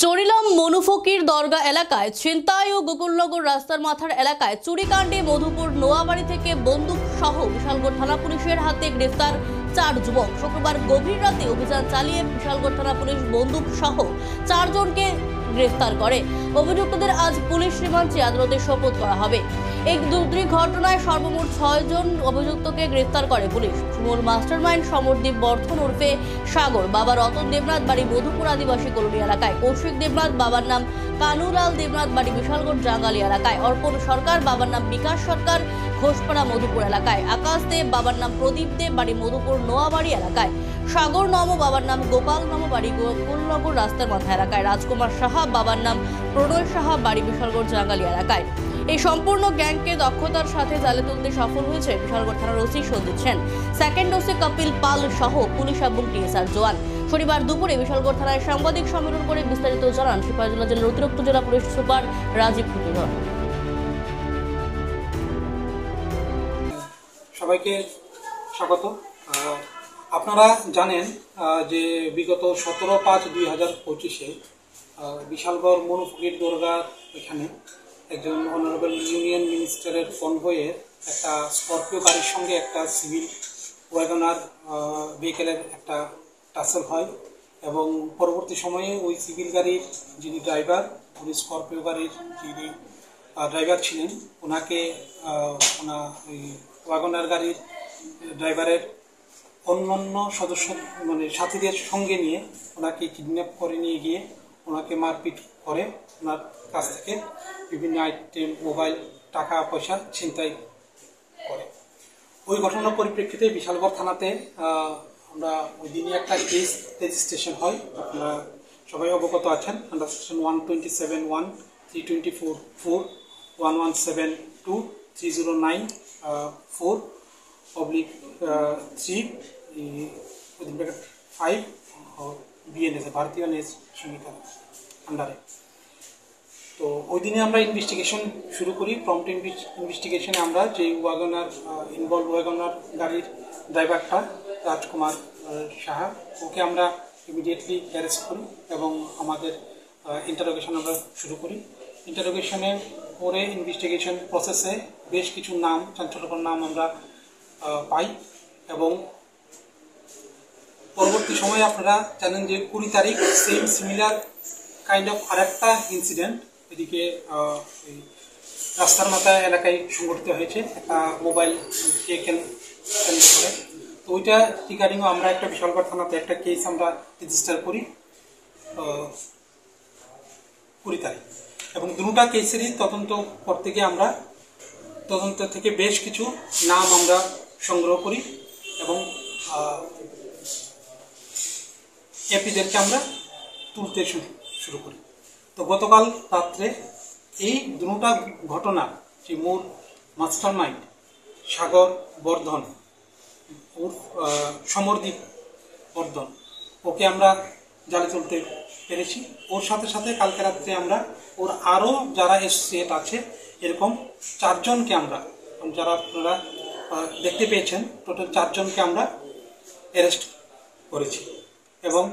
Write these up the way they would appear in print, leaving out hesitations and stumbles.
চরিলাম মনুফকির দরগা এলাকায় ছিনতাই ও গোকুলনগর রাস্তার মাথার এলাকায় চুরিকাণ্ডে মধুপুর নোয়াবাড়ি থেকে বন্দুক সহ বিশালগড় থানা পুলিশের হাতে গ্রেফতার 4 যুবক। শুক্রবার গভীর রাতে অভিযান চালিয়ে বিশালগড় থানা পুলিশ বন্দুক সহ 4 জনকে গ্রেফতার করে। অভিযুক্তদের আজ পুলিশ রিমান্ডে আদালতে সোপর্দ করা হবে। এই দুর্ধর্ষ ঘটনায় সর্বমোট 6 জন অভিযুক্তকে গ্রেফতার করে পুলিশ। মূল মাস্টারমাইন্ড সমরদীপ বর্ধন ওরফে সাগর, বাবা রতন দেবনাথ, বাড়ি মধুপুর আদিবাসী কলোনি এলাকায়; কৌশিক দেবনাথ, বাবার নাম কানুলাল দেবনাথ, বাড়ি বিশালগড় জাঙ্গালি এলাকায়; অর্পণ সরকার, বাবার নাম বিকাশ সরকার, ঘোষপাড়া মধুপুর এলাকায়; আকাশ দেব, বাবার নাম প্রদীপ দেব, বাড়ি মধুপুর নোয়াবাড়ি এলাকায়; সাগর নম, বাবার নাম গোপাল নম, বাড়ি গোকুলনগর রাস্তার মাথা এলাকায়; রাজকুমার সাহা, বাবার নাম প্রণয় সাহা, বাড়ি বিশালগড় জাঙ্গালি এলাকায়। এই সম্পূর্ণ গ্যাংকে দক্ষতার সাথে জালে তুলতে সফল হয়েছে বিশালগড় থানার OC Sandip Sen, second OC Kapil Pal সহ পুলিশ এবং টিএসআর জওয়ান। শনিবার দুপুরে বিশালগড় থানায় সাংবাদিক সম্মেলন করে বিস্তারিত জানান সিপাহীজলা জেলার অতিরিক্ত জেলা পুলিশ সুপার রাজীব কুতুর। সবাইকে স্বাগত। আপনারা জানেন যে বিগত 17/5/2025-এ বিশালগড় মনুফকির দরগার এখানে একজন অনারেবল ইউনিয়ন মিনিস্টারের কনভয়ে একটা স্করপিও গাড়ির সঙ্গে একটা সিভিল ওয়াগনার ভেহিকেলের একটা টাসেল হয় এবং পরবর্তী সময়ে ওই সিভিল গাড়ির যিনি ড্রাইভার, উনি স্করপিও গাড়ির যিনি ড্রাইভার ছিলেন, ওনাকে ওই ওয়াগনার গাড়ির ড্রাইভারের অন্যান্য সদস্য মানে সাথীদের সঙ্গে নিয়ে ওনাকে কিডন্যাপ করে নিয়ে গিয়ে ওনাকে মারপিট করে, ওনার কাছ থেকে বিভিন্ন আইটেম, মোবাইল, টাকা পয়সা ছিনতাই করে। ওই ঘটনার পরিপ্রেক্ষিতে বিশালগড় থানাতে আমরা ওই দিনই একটা কেস রেজিস্ট্রেশন হয়। আপনারা সবাই অবগত আছেন। আন্ডার সেকশন 127(1), 324(4), 1172(2), 309(4)/3 BNS ভারতীয় নেজ সংহিতা আন্ডারে। তো ওই দিনে আমরা ইনভেস্টিগেশন শুরু করি। প্রম্পট ইনভেস্টিগেশনে আমরা যে ওয়াগনার ওয়াগনার গাড়ির ড্রাইভারটা রাজকুমার সাহা, ওকে আমরা ইমিডিয়েটলি অ্যারেস্ট করি এবং আমাদের ইন্টারোগেশন আমরা শুরু করি। ইন্টারোগেশনের পরে ইনভেস্টিগেশন প্রসেসে বেশ কিছু নাম, চাঞ্চল্যকর নাম আমরা পাই এবং পরবর্তী সময়ে আপনারা জানেন যে 20 তারিখ সেম সিমিলার কাইন্ড অফ আরেকটা ইনসিডেন্ট এদিকে রাস্তার মাথা এলাকায় সংঘটিত হয়েছে, একটা মোবাইল কেন্দ্র করে। তো ওইটা রিগার্ডিংও আমরা একটা বিশালগড় থানাতে একটা কেস আমরা রেজিস্টার করি 20 তারিখ এবং দুটা কেসেরই তদন্ত করতে গিয়ে আমরা তদন্ত থেকে বেশ কিছু নাম আমরা সংগ্রহ করি এবং এপিদেরকে আমরা তুলতে শুরু করি। তো গতকাল রাত্রে এই দুটা ঘটনা, যে মূল মাস্টারমাইন্ড সাগর বর্ধন সমরদীপ বর্ধন, ওকে আমরা জালে তুলতে পেরেছি। ওর সাথে সাথে কালকে রাত্রে আমরা ওর আরও যারা অ্যাসোসিয়েট আছে এরকম 4 জনকে আমরা, যারা আপনারা দেখতে পেয়েছেন, টোটাল 4 জনকে আমরা অ্যারেস্ট করেছি এবং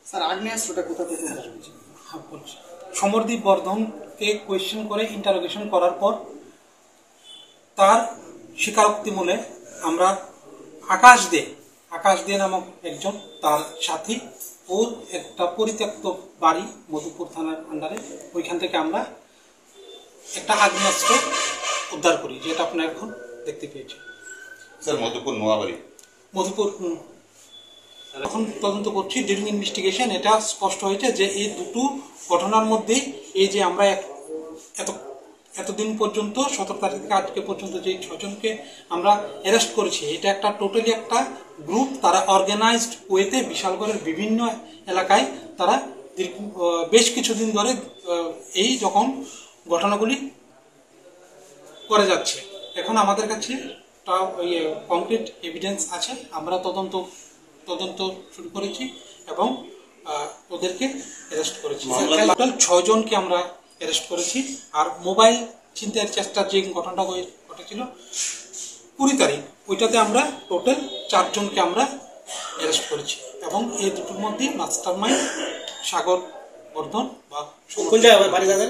স্যার আগ্নেয়াস্ত্রটা কোথা থেকে আসবে? বলছি, সমরদীপ বর্ধনকে কোয়েশ্চেন করে ইন্টারোগেশন করার পর তার স্বীকারোক্তি মূলে আমরা আকাশ দে নামক একজন তার সাথী, ওর একটা পরিত্যক্ত বাড়ি মধুপুর থানার আন্ডারে, ওইখান থেকে আমরা একটা আগ্নেয়াস্ত্র উদ্ধার করি, যেটা আপনারা এখন দেখতে পেয়েছেন। স্যার মধুপুর নোয়াবাড়ি মধুপুর এখন তদন্ত করছি। ডিউরিং ইনভেস্টিগেশন এটা স্পষ্ট হয়েছে যে এই দুটো ঘটনার মধ্যেই এই যে আমরা এতদিন পর্যন্ত 17 তারিখ থেকে আজকে পর্যন্ত যে 6 জনকে আমরা অ্যারেস্ট করেছি, এটা একটা টোটালি একটা গ্রুপ, তারা অর্গানাইজড ওয়েতে বিশালগড়ের বিভিন্ন এলাকায় তারা বেশ কিছুদিন ধরে এই যখন ঘটনাগুলি করে যাচ্ছে। এখন আমাদের কাছে কংক্রিট এভিডেন্স আছে, আমরা তদন্ত শুরু করেছি এবং ওদেরকে অ্যারেস্ট করেছি। টোটাল 6 জনকে আমরা অ্যারেস্ট করেছি। আর মোবাইল ছিনতাইয়ের চেষ্টার যে ঘটনাটা ঘটেছিল 20 তারিখ, ওইটাতে আমরা টোটাল 4 জনকে আমরা অ্যারেস্ট করেছি এবং এই দুটোর মধ্যে মাস্টারমাইন্ড সাগর বর্ধন বা কোন জায়গায় বাড়ি যাবেন?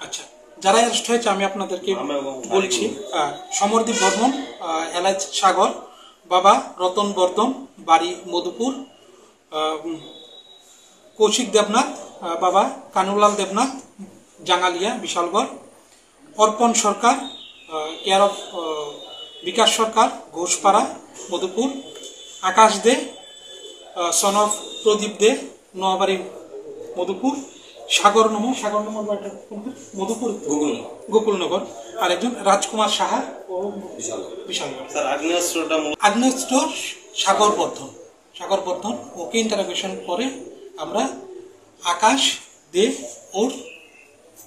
আচ্ছা, যারা অ্যারেস্ট হয়েছে আমি আপনাদেরকে বলছি। সমরদীপ বর্মন, এলাচ সাগর, বাবা রতন বর্ধন, বাড়ি মধুপুর। কৌশিক দেবনাথ, বাবা কানুলাল Debnath, Jangalia Bishalgarh. Arpan Sarkar, care of Bikash Sarkar, Ghoshpara Madhupur. Akash De, son of Pradip De, Noabari Madhupur. Sagar number বাড়িটা কোনটা? মধুপুর, গোকুলনগর। আর একজন রাজকুমার সাহা ও বিশালগড়। স্যার আগ্নেয়াস্ত্রটা আগ্নেয়াস্ত্র সাগর বর্ধন। ওকে ইন্টারোগেশন করে আমরা আকাশ দে ওর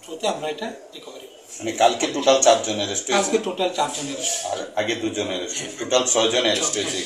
থ্রুতে আমরা এটা রিকভারি। মানে কালকে টোটাল 4 জন অ্যারেস্ট হয়েছে, আজকে টোটাল 4 জন আর আগে 2 জন অ্যারেস্ট হয়েছে, টোটাল 6 জন অ্যারেস্ট হয়েছে।